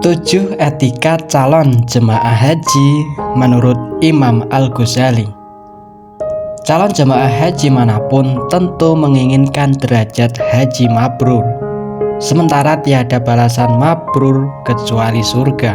7 etika calon jemaah haji menurut Imam Al-Ghazali. Calon jemaah haji manapun tentu menginginkan derajat haji mabrur, sementara tiada balasan mabrur kecuali surga.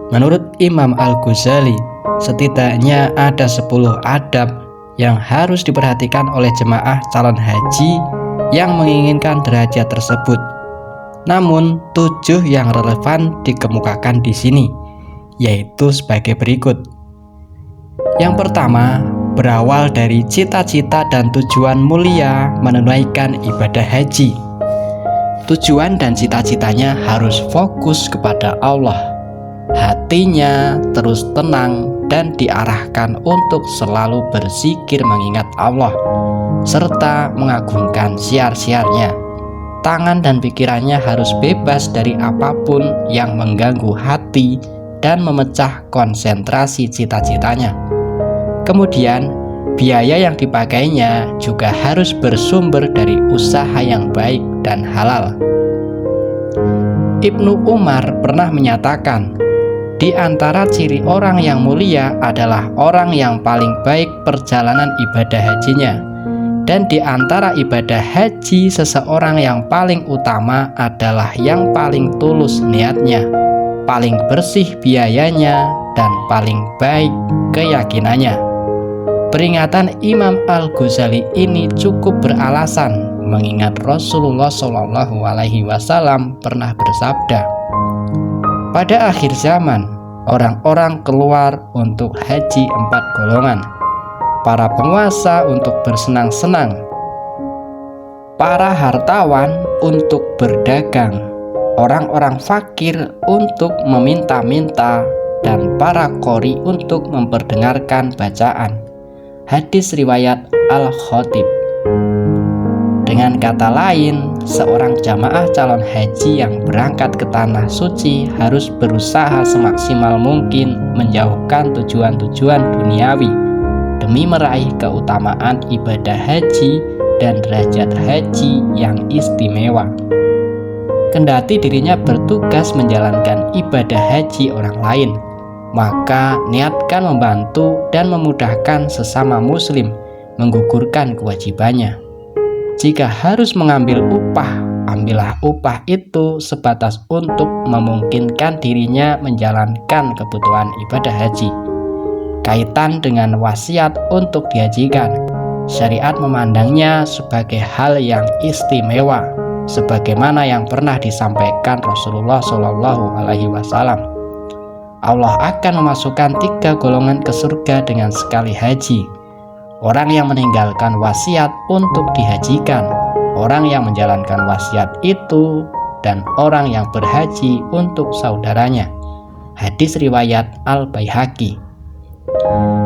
Menurut Imam Al-Ghazali, setidaknya ada 10 adab yang harus diperhatikan oleh jemaah calon haji yang menginginkan derajat tersebut. Namun 7 yang relevan dikemukakan di sini, yaitu sebagai berikut. Yang pertama, berawal dari cita-cita dan tujuan mulia menunaikan ibadah haji. Tujuan dan cita-citanya harus fokus kepada Allah. Hatinya terus tenang dan diarahkan untuk selalu berzikir mengingat Allah, serta mengagungkan syiar-syiarnya. Tangan dan pikirannya harus bebas dari apapun yang mengganggu hati dan memecah konsentrasi cita-citanya. Kemudian, biaya yang dipakainya juga harus bersumber dari usaha yang baik dan halal. Ibnu Umar pernah menyatakan, di antara ciri orang yang mulia adalah orang yang paling baik perjalanan ibadah hajinya. Dan di antara ibadah haji seseorang yang paling utama adalah yang paling tulus niatnya, paling bersih biayanya, dan paling baik keyakinannya. Peringatan Imam Al-Ghazali ini cukup beralasan mengingat Rasulullah SAW pernah bersabda, pada akhir zaman orang-orang keluar untuk haji 4 golongan. Para penguasa untuk bersenang-senang, para hartawan untuk berdagang, orang-orang fakir untuk meminta-minta, dan para qori untuk memperdengarkan bacaan. Hadis riwayat Al-Khatib. Dengan kata lain, seorang jamaah calon haji yang berangkat ke tanah suci harus berusaha semaksimal mungkin menjauhkan tujuan-tujuan duniawi demi meraih keutamaan ibadah haji dan derajat haji yang istimewa. Kendati dirinya bertugas menjalankan ibadah haji orang lain, maka niatkan membantu dan memudahkan sesama muslim menggugurkan kewajibannya. Jika harus mengambil upah, ambillah upah itu sebatas untuk memungkinkan dirinya menjalankan kebutuhan ibadah haji. Kaitan dengan wasiat untuk dihajikan, syariat memandangnya sebagai hal yang istimewa, sebagaimana yang pernah disampaikan Rasulullah SAW. Allah akan memasukkan 3 golongan ke surga dengan sekali haji: orang yang meninggalkan wasiat untuk dihajikan, orang yang menjalankan wasiat itu, dan orang yang berhaji untuk saudaranya. Hadis riwayat Al-Baihaqi.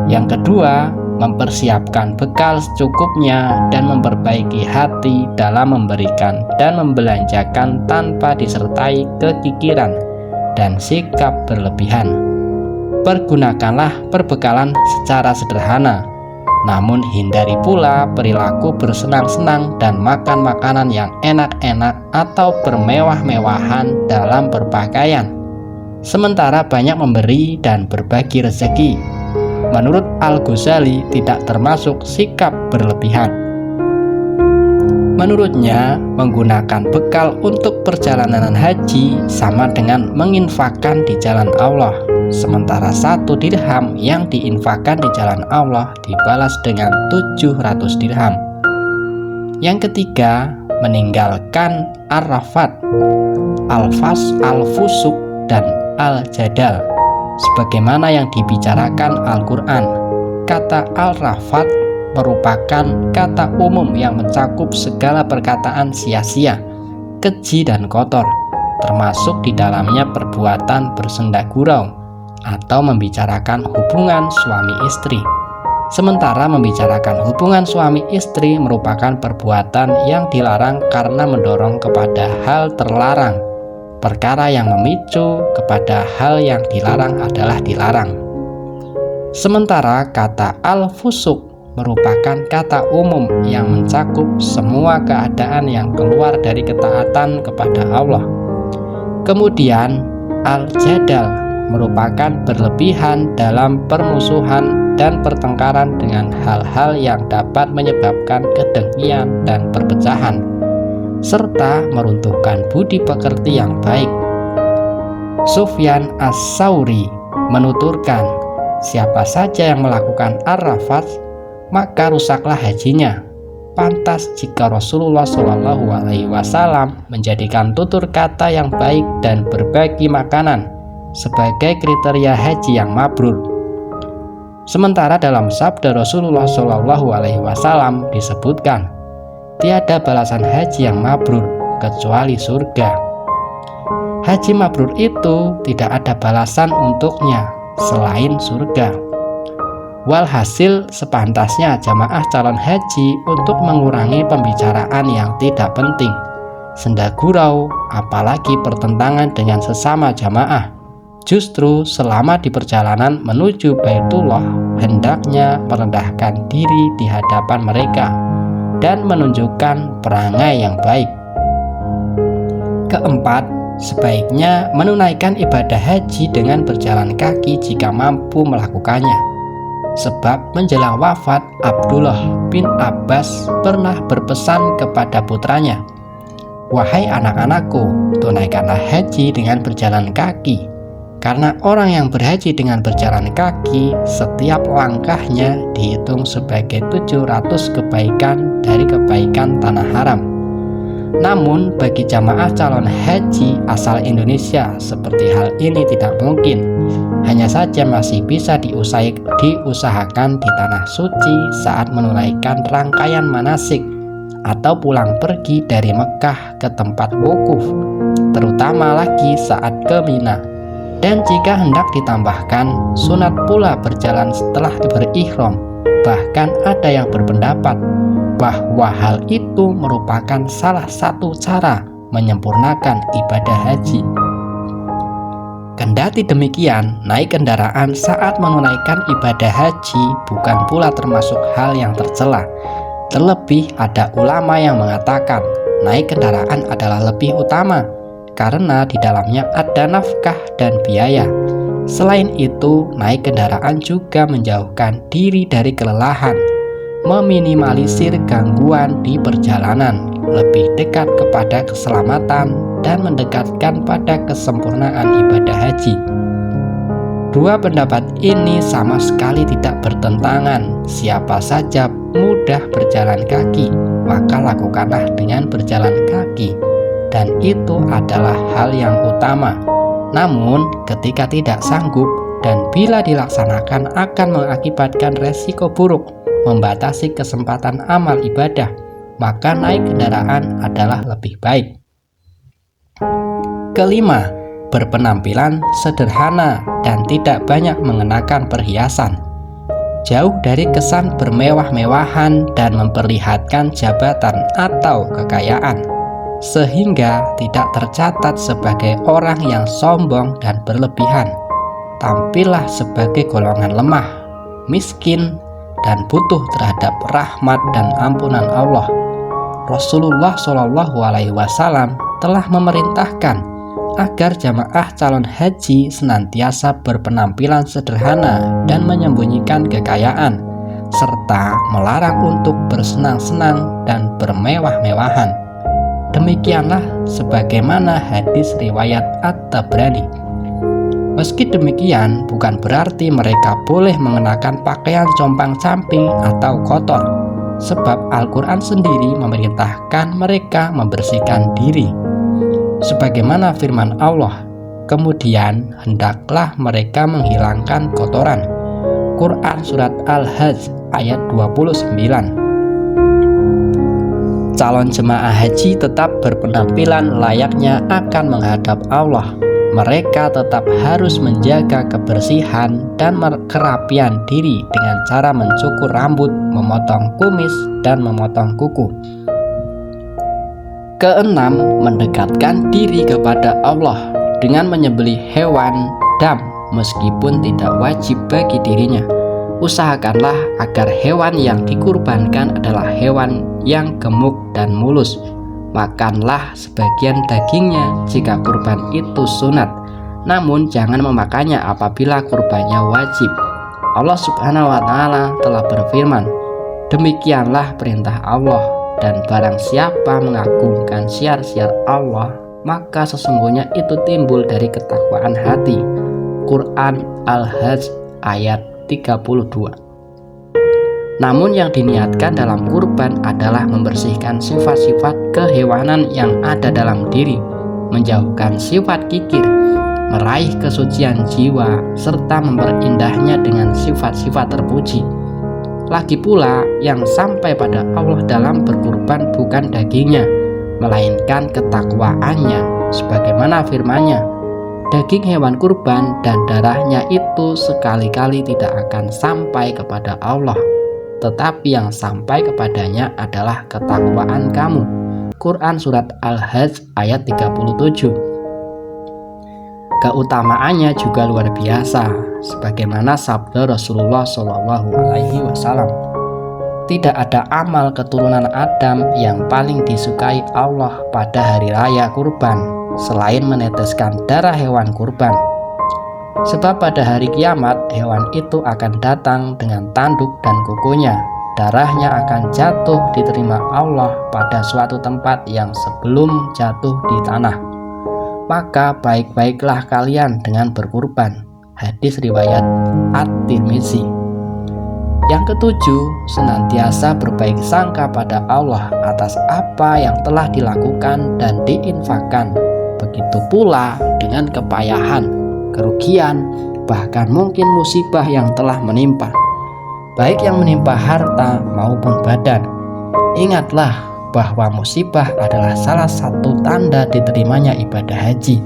Yang kedua, mempersiapkan bekal secukupnya dan memperbaiki hati dalam memberikan dan membelanjakan tanpa disertai kekikiran dan sikap berlebihan. Pergunakanlah perbekalan secara sederhana, namun hindari pula perilaku bersenang-senang dan makan makanan yang enak-enak atau bermewah-mewahan dalam berpakaian, sementara banyak memberi dan berbagi rezeki. Menurut Al-Ghazali tidak termasuk sikap berlebihan. Menurutnya, menggunakan bekal untuk perjalanan haji sama dengan menginfakkan di jalan Allah, sementara 1 dirham yang diinfakkan di jalan Allah dibalas dengan 700 dirham. Yang ketiga, meninggalkan ar-rafat, al-fusuk, dan al-jadal, sebagaimana yang dibicarakan Al-Quran. Kata al-rafat merupakan kata umum yang mencakup segala perkataan sia-sia, keji dan kotor, termasuk di dalamnya perbuatan bersenda gurau atau membicarakan hubungan suami istri. Sementara membicarakan hubungan suami istri merupakan perbuatan yang dilarang karena mendorong kepada hal terlarang. Perkara yang memicu kepada hal yang dilarang adalah dilarang. Sementara kata al-fusuk merupakan kata umum yang mencakup semua keadaan yang keluar dari ketaatan kepada Allah. Kemudian al-jadal merupakan berlebihan dalam permusuhan dan pertengkaran dengan hal-hal yang dapat menyebabkan kedengkian dan perpecahan, serta meruntuhkan budi pekerti yang baik. Sufyan Ats-Tsauri menuturkan, siapa saja yang melakukan ar-rafath, maka rusaklah hajinya. Pantas jika Rasulullah SAW menjadikan tutur kata yang baik dan berbagi makanan sebagai kriteria haji yang mabrur. Sementara dalam sabda Rasulullah SAW disebutkan, tiada balasan haji yang mabrur kecuali surga. Haji mabrur itu tidak ada balasan untuknya selain surga. Walhasil, sepantasnya jamaah calon haji untuk mengurangi pembicaraan yang tidak penting, senda gurau, apalagi pertentangan dengan sesama jamaah. Justru selama di perjalanan menuju Baitullah, hendaknya merendahkan diri di hadapan mereka dan menunjukkan perangai yang baik. Keempat, sebaiknya menunaikan ibadah haji dengan berjalan kaki jika mampu melakukannya. Sebab menjelang wafat, Abdullah bin Abbas pernah berpesan kepada putranya, "Wahai anak-anakku, tunaikanlah haji dengan berjalan kaki, karena orang yang berhaji dengan berjalan kaki, setiap langkahnya dihitung sebagai 700 kebaikan dari kebaikan tanah haram." Namun bagi jamaah calon haji asal Indonesia, seperti hal ini tidak mungkin. Hanya saja masih bisa diusahakan di tanah suci saat menunaikan rangkaian manasik atau pulang pergi dari Mekah ke tempat wukuf, terutama lagi saat ke Mina. Dan jika hendak ditambahkan, sunat pula berjalan setelah berihram. Bahkan ada yang berpendapat bahwa hal itu merupakan salah satu cara menyempurnakan ibadah haji. Kendati demikian, naik kendaraan saat menunaikan ibadah haji bukan pula termasuk hal yang tercela. Terlebih ada ulama yang mengatakan naik kendaraan adalah lebih utama karena di dalamnya ada nafkah dan biaya. Selain itu, naik kendaraan juga menjauhkan diri dari kelelahan, meminimalisir gangguan di perjalanan, lebih dekat kepada keselamatan, dan mendekatkan pada kesempurnaan ibadah haji. Dua pendapat ini sama sekali tidak bertentangan. Siapa saja mudah berjalan kaki, maka lakukanlah dengan berjalan kaki, dan itu adalah hal yang utama. Namun, ketika tidak sanggup dan bila dilaksanakan akan mengakibatkan resiko buruk, membatasi kesempatan amal ibadah, maka naik kendaraan adalah lebih baik. Kelima, berpenampilan sederhana dan tidak banyak mengenakan perhiasan. Jauh dari kesan bermewah-mewahan dan memperlihatkan jabatan atau kekayaan, sehingga tidak tercatat sebagai orang yang sombong dan berlebihan. Tampillah sebagai golongan lemah, miskin, dan butuh terhadap rahmat dan ampunan Allah. Rasulullah SAW telah memerintahkan agar jamaah calon haji senantiasa berpenampilan sederhana dan menyembunyikan kekayaan, serta melarang untuk bersenang-senang dan bermewah-mewahan. Demikianlah sebagaimana hadis riwayat At-Tabrani. Meski demikian, bukan berarti mereka boleh mengenakan pakaian compang-camping atau kotor, sebab Al-Quran sendiri memerintahkan mereka membersihkan diri. Sebagaimana firman Allah, kemudian hendaklah mereka menghilangkan kotoran. Quran Surat Al-Hajj ayat 29. Calon jemaah haji tetap berpenampilan layaknya akan menghadap Allah. Mereka tetap harus menjaga kebersihan dan kerapian diri dengan cara mencukur rambut, memotong kumis, dan memotong kuku. Keenam, mendekatkan diri kepada Allah dengan menyembelih hewan dam meskipun tidak wajib bagi dirinya. Usahakanlah agar hewan yang dikurbankan adalah hewan yang gemuk dan mulus. Makanlah sebagian dagingnya jika kurban itu sunat, namun jangan memakannya apabila kurbannya wajib. Allah Subhanahu wa Ta'ala telah berfirman, "Demikianlah perintah Allah, dan barang siapa mengagungkan syiar-syiar Allah, maka sesungguhnya itu timbul dari ketakwaan hati." Quran Al-Hajj ayat 32. Namun yang diniatkan dalam kurban adalah membersihkan sifat-sifat kehewanan yang ada dalam diri, menjauhkan sifat kikir, meraih kesucian jiwa, serta memperindahnya dengan sifat-sifat terpuji. Lagi pula, yang sampai pada Allah dalam berkurban bukan dagingnya, melainkan ketakwaannya, sebagaimana firman-Nya, "Daging hewan kurban dan darahnya itu sekali-kali tidak akan sampai kepada Allah, tetapi yang sampai kepadanya adalah ketakwaan kamu." Quran Surat Al-Hajj ayat 37. Keutamaannya juga luar biasa, sebagaimana sabda Rasulullah SAW, "Tidak ada amal keturunan Adam yang paling disukai Allah pada hari raya kurban selain meneteskan darah hewan kurban. Sebab pada hari kiamat hewan itu akan datang dengan tanduk dan kukunya. Darahnya akan jatuh diterima Allah pada suatu tempat yang sebelum jatuh di tanah. Maka baik-baiklah kalian dengan berkurban." Hadis riwayat At-Tirmizi. Yang ketujuh, senantiasa berbaik sangka pada Allah atas apa yang telah dilakukan dan diinfakkan. Begitu pula dengan kepayahan, kerugian, bahkan mungkin musibah yang telah menimpa, baik yang menimpa harta maupun badan. Ingatlah bahwa musibah adalah salah satu tanda diterimanya ibadah haji.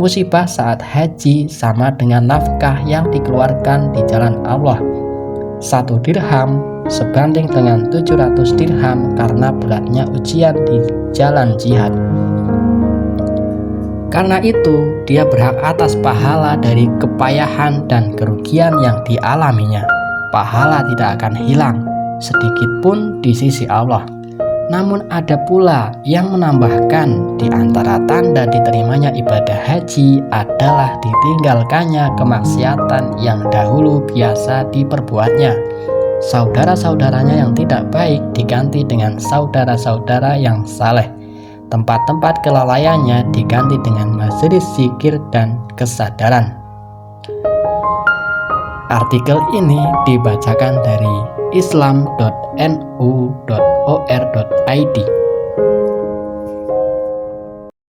Musibah saat haji sama dengan nafkah yang dikeluarkan di jalan Allah. 1 dirham sebanding dengan 700 dirham karena beratnya ujian di jalan jihad. Karena itu, dia berhak atas pahala dari kepayahan dan kerugian yang dialaminya. Pahala tidak akan hilang sedikit pun di sisi Allah. Namun ada pula yang menambahkan di antara tanda diterimanya ibadah haji adalah ditinggalkannya kemaksiatan yang dahulu biasa diperbuatnya. Saudara-saudaranya yang tidak baik diganti dengan saudara-saudara yang saleh. Tempat-tempat kelalaiannya diganti dengan majelis zikir dan kesadaran. Artikel ini dibacakan dari islam.nu.or.id.